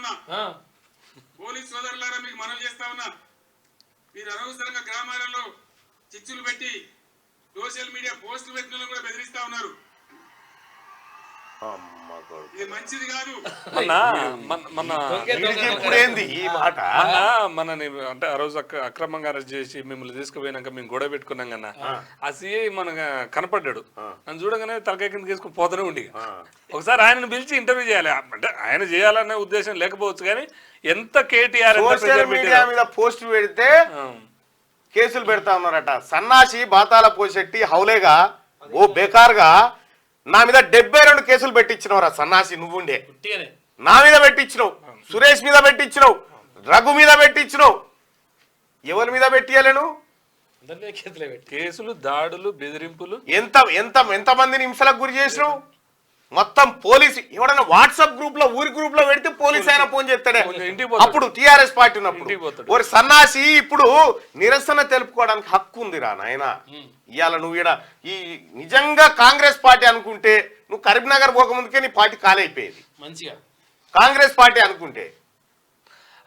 ఉన్నా, పోలీస్ సోదరులారా మీకు మనవి చేస్తా ఉన్నా, మీరు అనవసరంగా గ్రామాలలో చిచ్చులు పెట్టి సోషల్ మీడియా పోస్టులు పెట్టిన కూడా బెదిరిస్తా ఉన్నారు. ఇది మంచిది కాదు. మనని అంటే ఆ రోజు అక్రమంగా అరెస్ట్ చేసి మిమ్మల్ని తీసుకుపోయినాక మేము గొడవ పెట్టుకున్నాం కన్నా ఆ సిఐ మన కనపడ్డాడు. నన్ను చూడగానే తలకాయ కింద తీసుకుని పోతూనే ఉండి ఒకసారి ఆయనను పిలిచి ఇంటర్వ్యూ చేయాలి. అంటే ఆయన చేయాలనే ఉద్దేశం లేకపోవచ్చు కానీ ఎంత కేటీఆర్ మీద పోస్ట్ పెడితే కేసులు పెడతా ఉన్నారట. సన్నాసి బాతాల పోసెట్టి హౌలేగా ఓ బేకార్గా నా మీద 72 కేసులు పెట్టించినవరా సన్నాసి. నువ్వుండే నా మీద పెట్టించినావు, సురేష్ మీద పెట్టించినావు, రఘు మీద పెట్టించినావు. ఎవరి మీద పెట్టియలేను? కేసులు, దాడులు, బెదిరింపులు ఎంతమందిని హింసలకు గురి చేసినావు? మొత్తం పోలీసు ఎవడన్నా వాట్సాప్ గ్రూప్ లో ఊరి గ్రూప్ లో పెడితే పోలీస్ ఆయన ఫోన్ చేస్తాడే. అప్పుడు టీఆర్ఎస్ పార్టీ ఉన్నప్పుడు ఒక సన్నాసి ఇప్పుడు నిరసన తెలుపుకోవడానికి హక్కు ఉందిరా నాయన. ఇవాళ నువ్వు ఈడ ఈ నిజంగా కాంగ్రెస్ పార్టీ అనుకుంటే నువ్వు కరీంనగర్ పోకముందుకే నీ పార్టీ కాలైపోయేది. మంచిగా కాంగ్రెస్ పార్టీ అనుకుంటే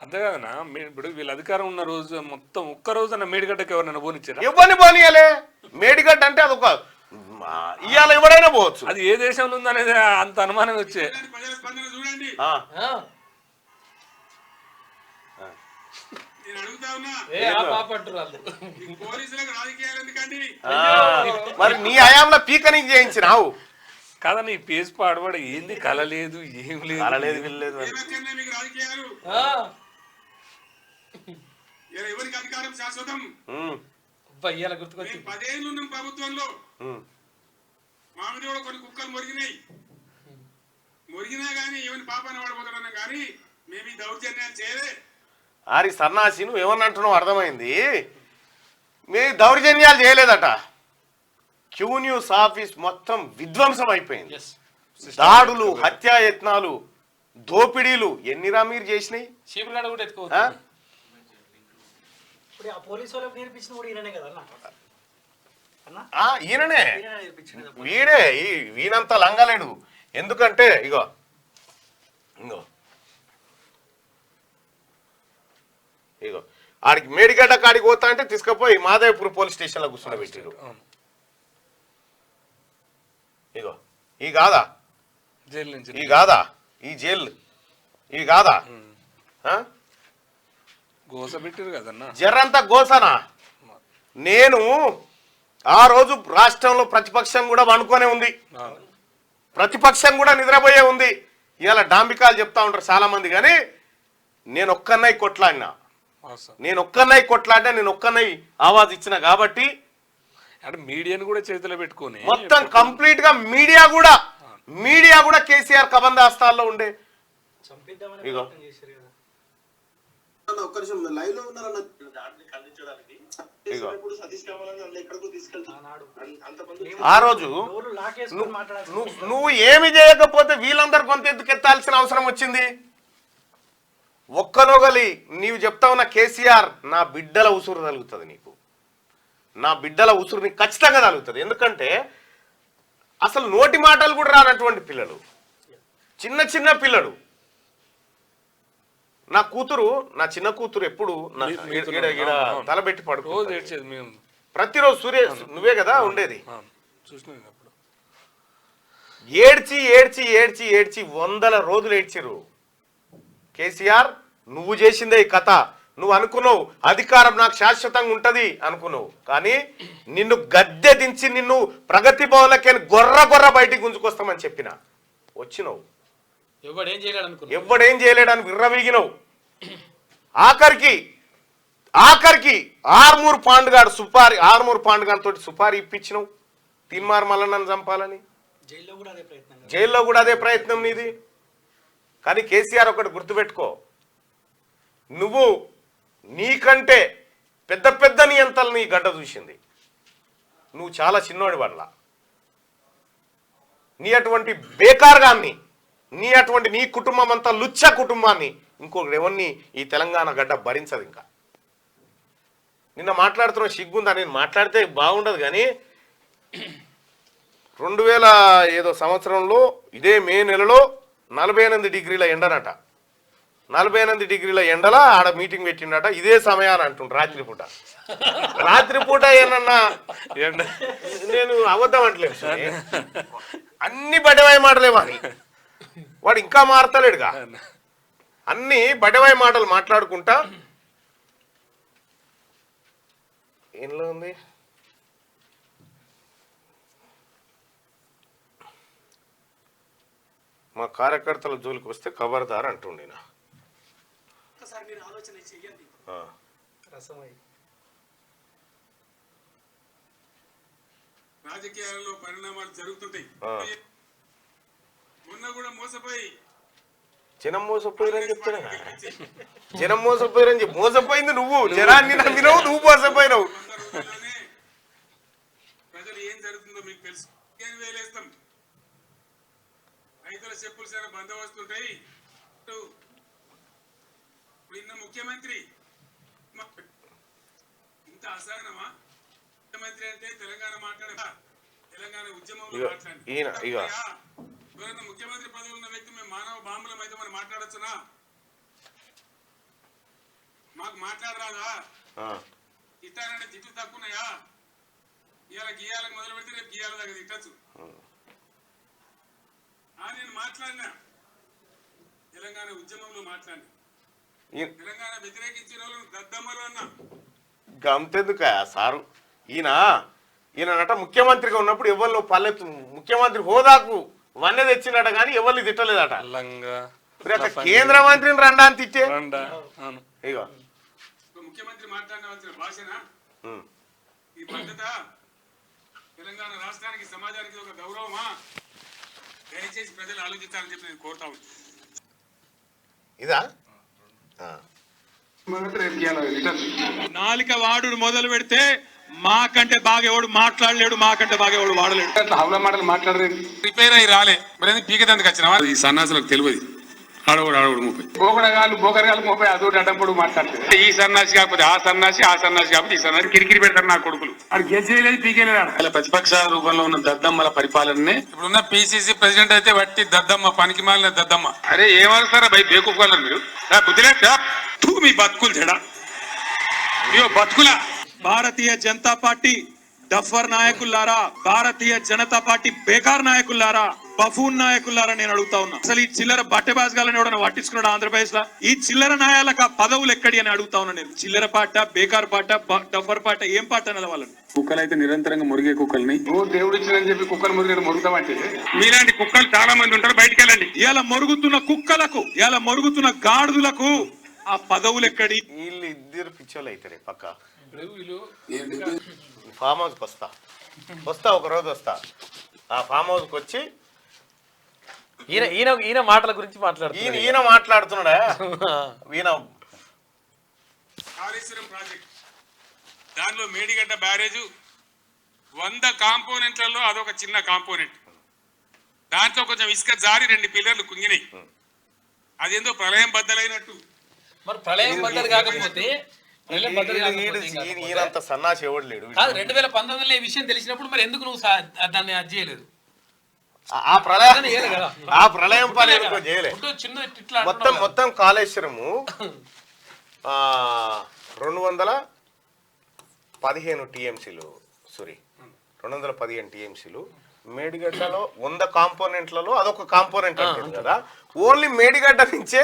అంతే కదనా. ఇప్పుడు వీళ్ళ అధికారం ఉన్న రోజు మొత్తం ఒక్క రోజున మేడిగడ్డకి ఎవరైనా పోనిచ్చారా? ఎవరిని పోనీయలే. మేడిగడ్డ అంటే అదొక ఇవాళ ఎవడైనా పోవచ్చు. అది ఏ దేశంలో ఉందనేది అంత అనుమానం వచ్చే. చూడండి, నేను అడుగుతా ఉన్నా, పోలీసులకు రాజకీయాలు ఎందుకండి? మరి నీ హయాంలో పీకని చేయించినావు కాదని ఈ పేజ్ పాడబడ ఏంది కలలేదు, ఏం లేదు. మీకు రాజకీయాలు ఎవరికి అధికారం శాశ్వతం? 10 ఏళ్ళు ఉన్నాం ప్రభుత్వంలో. మామిడి కూడా కొన్ని కుక్కలు మొరిగినా గానీ ఎవరిని పాపాన్ని పడబోతున్నా కానీ మేము ఈ దౌర్జన్యాలు చేయలే. ఆరి సన్నాసి నువ్వు ఏమన్నా అంటున్నావు అర్థమైంది. మేము దౌర్జన్యాలు చేయలేదట. క్యూ న్యూస్ ఆఫీస్ మొత్తం విధ్వంసం అయిపోయింది. దాడులు, హత్యాయత్నాలు, దోపిడీలు ఎన్నిరా మీరు చేసినాయి? ఈయననే వీనంతా లంగలేడు. ఎందుకంటే ఇగో ఆడికి మేడిగడ్డ కాడికి పోతా అంటే తీసుకుపోయి మాదేవ్పూర్ పోలీస్ స్టేషన్ లో కూర్చుండబెట్టారు. ఇగో ఈ కాదా జైలు నుంచి, ఈ కాదా ఈ జైలు, ఈ కాదా గోస పెట్టారు కదన్నా. జర్రంతా గోసనా. నేను ఆ రోజు రాష్ట్రంలో ప్రతిపక్షం కూడా వండుకొనే ఉంది, ప్రతిపక్షం కూడా నిద్రపోయే ఉంది. ఇవాళ డాంబికాలు చెప్తా ఉంటారు చాలా మంది, కానీ నేను ఒక్కన్నై కొట్లాడినా, నేను ఒక్కన్నై ఆవాజ్ ఇచ్చిన కాబట్టి అంటే మీడియాను కూడా చేతిలో పెట్టుకుని మొత్తం కంప్లీట్ గా మీడియా కూడా కేసీఆర్ కబందాస్తాల్లో ఉండే. ఆ రోజు నువ్వు ఏమి చేయకపోతే వీళ్ళందరూ కొంత ఎత్తుకెత్తాల్సిన అవసరం వచ్చింది. ఒక్కనొగలి నీవు చెప్తా ఉన్న కేసీఆర్ నా బిడ్డల ఉసురు తగులుతుంది, నీకు నా బిడ్డల ఉసురు నీకు ఖచ్చితంగా తగులుతుంది. ఎందుకంటే అసలు నోటి మాటలు కూడా రానటువంటి పిల్లలు, చిన్న పిల్లలు. నా చిన్న కూతురు ఎప్పుడు తలబెట్టి పడుకో ప్రతిరోజు సురేష్ నువ్వే కదా ఉండేది. ఏడ్చి 100 రోజులు ఏడ్చిరు. కేసీఆర్ నువ్వు చేసిందే ఈ కథ. నువ్వు అనుకున్నావు అధికారం నాకు శాశ్వతంగా ఉంటది అనుకున్నావు, కానీ నిన్ను గద్దె దించి నిన్ను ప్రగతి భవన్లకి గొర్ర బయటికి గుంజుకొస్తామని చెప్పిన వచ్చినావు. ఎవ్వడేం చేయలేడని విర్రవీగినవు. ఆఖరికి ఆర్మూర్ పాండుగాడు తోటి సుపారీ ఇప్పించినావు తిన్మార్ మల్లన్నను చంపాలని. జైల్లో కూడా అదే ప్రయత్నం నీది. కానీ కేసీఆర్ ఒకటి గుర్తుపెట్టుకో, నువ్వు నీకంటే పెద్ద నియంతలు నీ గడ్డ చూసింది. నువ్వు చాలా చిన్నోడి వల్ల నీ అటువంటి బేకార్గాన్ని, నీ కుటుంబం అంతా లుచ్చ కుటుంబాన్ని ఇంకొకటి ఎవరిని ఈ తెలంగాణ గడ్డ భరించదు. ఇంకా నిన్న మాట్లాడుతున్న సిగ్గుందా? నేను మాట్లాడితే బాగుండదు, కానీ 2000 సంవత్సరంలో ఇదే మే నెలలో 48 డిగ్రీల ఎండనట. 48 డిగ్రీల ఎండల ఆడ మీటింగ్ పెట్టిండట ఇదే సమయాన్ని అంటుండ్రు రాత్రిపూట ఏమన్నా నేను అబద్ధం అంటలేదు అన్ని బడవాయి మాటలేమా అని వాడు ఇంకా మారతలేడుగా అన్ని బడవాయి మాటలు మాట్లాడుకుంటా ఏంలో ఉంది మా కార్యకర్తల జోలికి వస్తే ఖబర్దార్ అంటుండే నా రాజకీయాలలో పరిణామాలు జరుగుతుంటాయి మొన్న కూడా మోసపోయి జనం మోసపోయారని చెప్తాడు జనం మోసపోయారని చెప్పి మోసపోయింది నువ్వు జనాన్ని నమ్మినావు నువ్వు మోసపోయినావు ప్రజలు ఏం జరుగుతుందో మీకు తెలుసు వేలేస్తాం రైతుల చెప్పులు సరే బందోబస్తుంటాయి నిన్న ముఖ్యమంత్రి ఇంత అసహనమా ముఖ్యమంత్రి అంటే తెలంగాణ మాట్లాడే తెలంగాణ ఉద్యమంలో మాట్లాడి ముఖ్యమంత్రి పదవి ఉన్న వ్యక్తి మేము మానవ బాంబులం అయితే మనం మాట్లాడొచ్చునా మాకు మాట్లాడరాదా తిట్టారంటే తిట్లు తక్కువన్నాయా ఇవాళ గీయాలకు మొదలు పెడితే రేపు గీయాల దగ్గర తిట్టచ్చు నేను మాట్లాడినా తెలంగాణ ఉద్యమంలో మాట్లాడి తెలంగాణ వ్యతిరేకించిన వాళ్ళు దద్దమ్మలు అన్నా గంతెందుక సారు ఈయనట ముఖ్యమంత్రిగా ఉన్నప్పుడు ఎవరిలో పల్లెత్తు ముఖ్యమంత్రి హోదాకు వన్నె తెచ్చినట కానీ ఎవరిని తిట్టలేదట కేంద్ర మంత్రిని రండా అని తిట్టే ఇక ముఖ్యమంత్రి మాట్లాడవలసిన భాషనా ఈ పద్ధత తెలంగాణ రాష్ట్రానికి సమాజానికి ఒక గౌరవమా దయచేసి ప్రజలు ఆలోచించాలని చెప్పి నేను కోరుతా ఉన్నాను ఇదా నాలిక వాడు మొదలు పెడితే మాకంటే బాగా ఎవడు మాట్లాడలేడు మాకంటే బాగా ఎవడు వాడలేడు హౌల మాటలు మాట్లాడలేదు రిపేర్ అయ్యి రాలే మరి పీకదందుకు వచ్చిన ఈ సన్నాసులకు తెలియదు ఆడవాడు 30 బోకరగాలు 30 అదొకటి అడ్డంపడు మాట్లాడుతుంది ఈ సన్నాసి కాకపోతే ఆ సన్నాసి కాకపోతే ఈ సన్నాసి కిరికిరి పెడతారు నా కొడుకులు అది గెలిచేయలేదు పీకేలేదు ప్రతిపక్ష రూపంలో ఉన్న దద్దమ్మల పరిపాలననే ఇప్పుడున్న పిసిసి ప్రెసిడెంట్ అయితే వట్టి దద్దమ్మ పనికి మాలిన దద్దమ్మ అరే ఏమవుతారా బై బేకూఫాలరు మీరు బుద్ధిలే మీ బతుకులు చెడా ఇయో బతుకుల భారతీయ జనతా పార్టీ డఫర్ నాయకులారా భారతీయ జనతా పార్టీ బేకార్ నాయకులారా బఫూన్ నాయకులారా నేను అడుగుతా ఉన్నా అసలు ఈ చిల్లర బట్టెబాజ్గాలని ఎవడన్నా పట్టించుకున్నాడు ఆంధ్రప్రదేశ్ లో ఈ చిల్లర నాయాలకు పదవులు ఎక్కడి అని అడుగుతా ఉన్నా నేను చిల్లర పాట బేకార్ పాట డఫర్ పాట ఏం పాట అన్నది వాళ్ళని కుక్కలు అయితే నిరంతరంగా మురిగే కుక్కల్ని దేవుడు ఇచ్చిందని చెప్పి కుక్కలు మురిగే మురుగుతామంటే మీలాంటి కుక్కలు చాలా మంది ఉంటారు బయటికి వెళ్ళండి ఇలా మరుగుతున్న కుక్కలకు ఇలా మరుగుతున్న గాడిదలకు ఆ పదవులు ఎక్కడి వీళ్ళు ఇద్దరు పిచ్చోళ్ళు అవుతారే పక్క ఫామ్ హౌస్కి వస్తా ఒక రోజు వస్తా ఆ ఫామ్ హౌస్కి వచ్చి ఈయన మాటల గురించి మాట్లాడుతున్నాడు ఈయన మాట్లాడుతున్నాడా ఈయన కాళేశ్వరం ప్రాజెక్ట్ దానిలో మేడిగడ్డ బ్యారేజ్ 100 కాంపోనెంట్లలో అదొక చిన్న కాంపోనెంట్ దాంట్లో కొంచెం ఇసుక జారి 2 పిల్లర్లు కుంగినాయి అదేందో ప్రళయం బద్దలైనట్టు మరి ప్రళయం బద్దలు కాకపోతే ఈయనంత సన్నాసి ఎవడు లేడు 2019లో ఈ విషయం తెలిసినప్పుడు మరి ఎందుకు నువ్వు దాన్ని అది చేయలేదు ఆ ప్రళయం పని చేయలే మొత్తం కాళేశ్వరము 215 టీఎంసీలు 215 టీఎంసీలు మేడిగడ్డలో 100 కాంపోనెంట్లలో అదొక కాంపోనెంట్ అంటుంది కదా ఓన్లీ మేడిగడ్డ నుంచే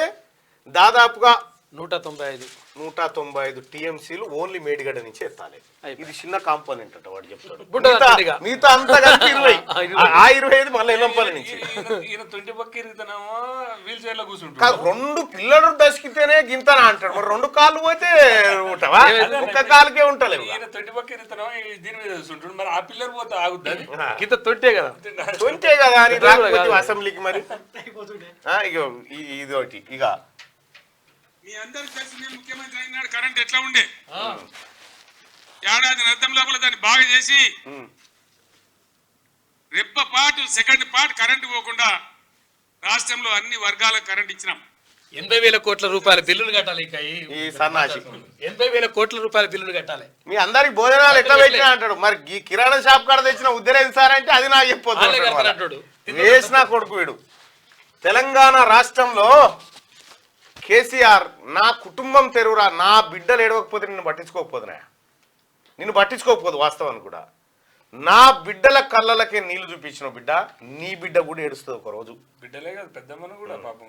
దాదాపుగా 195 టీఎంసీలు ఓన్లీ మేడిగడ్డ నుంచి ఎత్తాలి ఇది చిన్న కాంపోనెంట్ అంట వాడు చెప్తాడు మిగతా అంతా కలిపి 20 మళ్ళీ ఎల్లంపల్లి నుంచి 2 పిల్లలు దశకితేనే గింతనా అంటాడు మరి 2 కాళ్ళు పోతే ఉంటావా ఒక్క కాలుకే ఉంటలేవు తొంటే కదా అని రాకపోతే అసెంబ్లీకి మరి ఇది ఒకటి ఇక మీ అందరికి తెలిసి నేను ముఖ్యమంత్రి అయినాడు కరెంట్ ఎట్లా ఉండే ఏడాది అర్థం లోపల దాన్ని బాగా చేసి రెప్ప పాటు సెకండ్ పార్ట్ కరెంటు పోకుండా రాష్ట్రంలో అన్ని వర్గాలకు కరెంట్ ఇచ్చినాం 80,000 కోట్ల రూపాయల బిల్లులు కట్టాలి ఈ సన్నాసి 80,000 కోట్ల రూపాయల బిల్లులు కట్టాలి మీ అందరికి భోజనాలు ఎట్లా పెట్టినా అంటాడు మరి ఈ కిరాణా షాప్ కాడ తెచ్చిన ఉద్దరేది సార్ అంటే అది నాకు చెప్పొద్దు వేసిన కొడుకు వీడు తెలంగాణ రాష్ట్రంలో కేసీఆర్ నా కుటుంబం తెరువురా, నా బిడ్డలు ఏడవకపోతే నిన్ను పట్టించుకోకపోదునా, నిన్ను పట్టించుకోకపోదు వాస్తవాన్ని కూడా. నా బిడ్డల కళ్ళలకే నీళ్లు చూపించిన బిడ్డ, నీ బిడ్డ కూడా ఏడుస్తుంది ఒక రోజు. బిడ్డలే కాదు పెద్దమ్మను కూడా పాపం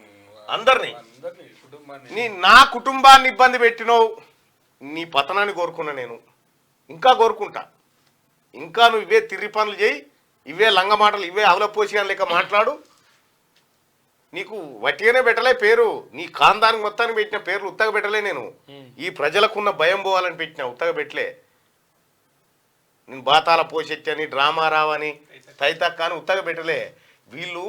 అందరినీ కుటుంబాన్ని నా కుటుంబాన్ని ఇబ్బంది పెట్టినవు, నీ పతనాన్ని కోరుకున్నా నేను, ఇంకా కోరుకుంటా. ఇంకా నువ్వు ఇవే తిర్రి పనులు చేయి, ఇవే లంగ మాటలు, ఇవే అవలపోసిగా లెక్క మాట్లాడు. నీకు వట్టిగానే పెట్టలే పేరు, నీ ఖాందానికి మొత్తానికి పెట్టిన పేర్లు ఉత్తగా పెట్టలే నేను. ఈ ప్రజలకున్న భయం పోవాలని పెట్టిన, ఉత్తగా పెట్టలే. నేను బాతాల పోషెచ్చని, డ్రామా రావని, తైతక్క అని ఉత్తగా పెట్టలే. వీళ్ళు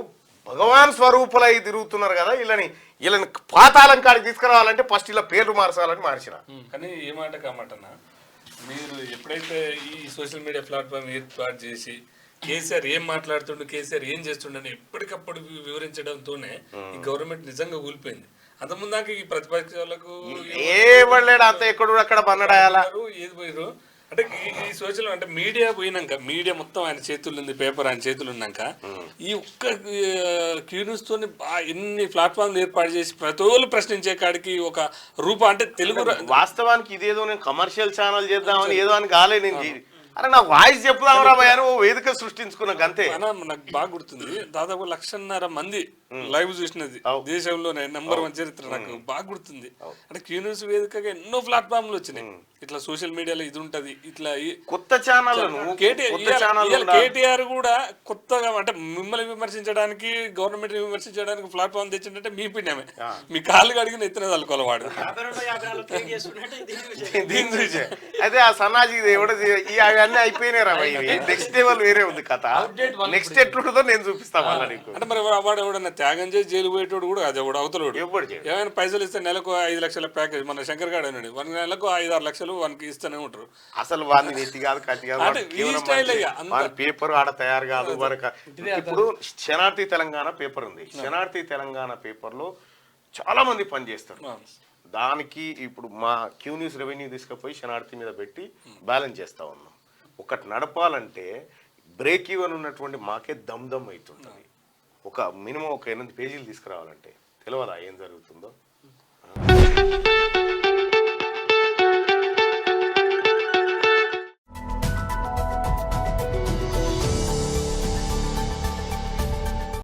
భగవాన్ స్వరూపులై తిరుగుతున్నారు కదా, వీళ్ళని పాతాళం కాడికి తీసుకురావాలంటే ఫస్ట్ ఇలా పేర్లు మార్చాలని మార్చిన. కానీ ఏ మాట కామాటన్నా, మీరు ఎప్పుడైతే ఈ సోషల్ మీడియా ప్లాట్ఫామ్ ఏర్పాటు చేసి కేసీఆర్ ఏం మాట్లాడుతుండు, కేసీఆర్ ఏం చేస్తుండని ఎప్పటికప్పుడు వివరించడంతోనే ఈ గవర్నమెంట్ నిజంగా కూలిపోయింది. అంతకుముందాక ఈ ప్రతిపక్షాలకు ఏమలేడు అంత ఎక్కడు అక్కడ బన్నడాయాలా ఏది పోయారు అంటే ఈ సోషల్ అంటే మీడియా పోయినాక, మీడియా మొత్తం ఆయన చేతుల్లో ఉంది, పేపర్ ఆయన చేతులు ఉన్నాక ఈ ఒక్క క్యూ న్యూస్ తోని ఎన్ని ప్లాట్ఫామ్లు ఏర్పాటు చేసి ప్రతి ఒళ్ళు ప్రశ్నించే కాడికి ఒక రూపం అంటే తెలుగు వాస్తవానికి ఇదేదో నేను కమర్షియల్ ఛానల్ చేద్దామని ఏదో అని కాలే. నేను అరే నా వాయిస్ చెప్దామరా భయ, ఓ వేదిక సృష్టించుకున్నా అంతే. నాకు బాగా గుర్తుంది, దాదాపు 1,500,000 మంది లైవ్ చూసినది దేశంలోనే నంబర్ 1 చరిత్ర. నాకు బాగా గుర్తుంది. అంటే క్యూ న్యూస్ వేదికగా ఎన్నో ప్లాట్ఫామ్లు వచ్చినాయి. ఇట్లా సోషల్ మీడియాలో ఇది ఉంటది, ఇట్లా కొత్త ఛానల్. కేటీఆర్ కూడా కొత్తగా అంటే మిమ్మల్ని విమర్శించడానికి, గవర్నమెంట్ విమర్శించడానికి ప్లాట్ఫామ్ తెచ్చిందంటే మీ పిన్నమే. మీ కాళ్ళు అడిగిన ఎత్తున తలుకోవాలి వాడు. అదే ఆ సన్నాజీ అవన్నీ అయిపోయినాయి రా, నెక్స్ట్ లెవెల్ వేరే ఉంది కథ. నెక్స్ట్ ఎట్లుంటుందో నేను చూపిస్తాను మళ్ళీ నీకు. అంటే మరి వాడు ఎవడన్నా త్యాగం చేసి జైలు పోయేటోడు కూడా అది ఎవడు అవతలోడు. ఏమైనా పైసలు ఇస్తే నెలకు 5 లక్షల ప్యాకేజ్, మన శంకర్ గాడు అన్నాడు, 1 నెలకు 5-6 లక్షలు వానికి ఇస్తూనే ఉంటారు. అసలు వాడిని నెత్తి కాదు, కత్తి కాదు, పేపర్ ఆడ తయారు కాదు. ఇప్పుడు శనార్థి తెలంగాణ పేపర్ ఉంది. శనార్థి తెలంగాణ పేపర్ లో చాలా మంది పనిచేస్తారు. దానికి ఇప్పుడు మా క్యూ న్యూస్ రెవెన్యూ తీసుకుపోయి శనార్థి మీద పెట్టి బ్యాలెన్స్ చేస్తా ఉన్నాం. ఒకటి నడపాలంటే బ్రేక్ ఈవెన్ ఉన్నటువంటి మాకే దమ్ అవుతుంటుంది. ఒక మినిమం ఒక 8 పేజీలు తీసుకురావాలంటే తెలియదా ఏం జరుగుతుందో.